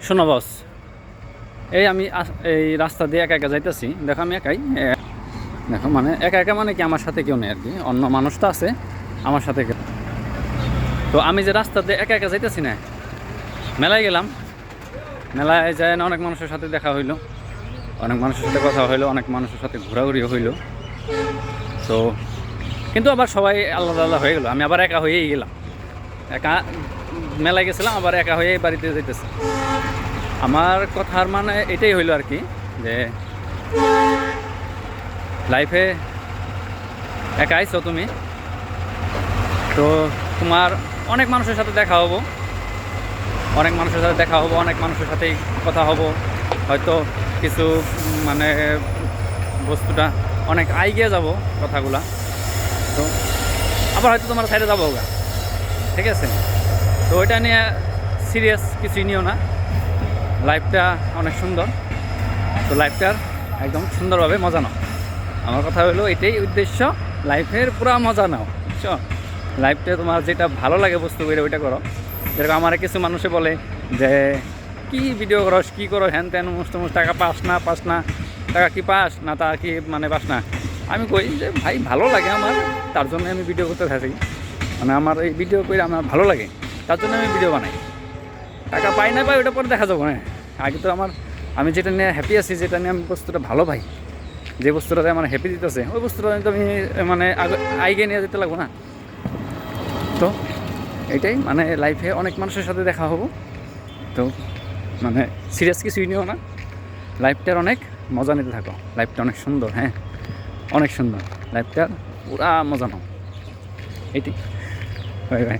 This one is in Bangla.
শোনো বস, এই আমি এই রাস্তা দিয়ে একা একা যাইতেছি। দেখো আমি একাই। দেখো মানে একা একা মানে কি, আমার সাথে কেউ নেই আর কি, অন্য মানুষ তো আছে আমার সাথে কেউ। তো আমি যে রাস্তা দিয়ে একা একা যাইতেছি না, মেলায় গেলাম। মেলায় যায় না, অনেক মানুষের সাথে দেখা হইলো, অনেক মানুষের সাথে কথা হইলো, অনেক মানুষের সাথে ঘোরাঘুরিও হইলো। তো কিন্তু আবার সবাই আলাদা আলাদা হয়ে গেলো, আমি আবার একা হয়েই গেলাম। একা মেলায় গেছিলাম, আবার একা হয়েই বাড়িতে যাইতেছি। আমার কথার মানে এটাই হইলো আর কি, যে লাইফে একা আইছো তুমি, তো তোমার অনেক মানুষের সাথে দেখা হবো, অনেক মানুষের সাথে দেখা হবো, অনেক মানুষের সাথেই কথা হবো। হয়তো কিছু মানে বস্তুটা অনেক আইগিয়ে যাব কথাগুলা। তো আবার হয়তো তোমার সাইডে যাবো গা, ঠিক আছে? তো ওইটা নিয়ে সিরিয়াস কিছুই নিও না, লাইফটা অনেক সুন্দর। তো লাইফটার একদম সুন্দরভাবে মজা নাও। আমার কথা হলো এটাই উদ্দেশ্য, লাইফের পুরো মজা নাও, বুঝছো? লাইফটা তোমার যেটা ভালো লাগে বস্তু করে ওইটা করো। যেরকম আমার কিছু মানুষে বলে যে কি ভিডিও করস, কী করো, হ্যান ত্যান মুষ্ট টাকা পাস না টাকা কি পাস না, তা কি মানে পাস না। আমি কই যে ভাই ভালো লাগে আমার, তার জন্য আমি ভিডিও করতে থাকি। মানে আমার এই ভিডিও করে আমার ভালো লাগে, তার জন্য আমি ভিডিও বানাই। টাকা পাই না পাই ওটা পরে দেখা যাবো। হ্যাঁ, আগে তো আমি যেটা নিয়ে হ্যাপি আছি, যেটা নিয়ে আমি বস্তুটা ভালো পাই, যে বস্তুটাতে আমার হ্যাপি দিতেছে, ওই বস্তুটা তো আমি মানে আগে নিয়ে যেতে লাগবো না। তো এইটাই মানে লাইফে অনেক মানুষের সাথে দেখা হবো। তো মানে সিরিয়াস কিছুই নিও না, লাইফটার অনেক মজা নিতে থাকো। লাইফটা অনেক সুন্দর, হ্যাঁ অনেক সুন্দর, লাইফটার পুরা মজা নাও। এইটাই, বাই বাই।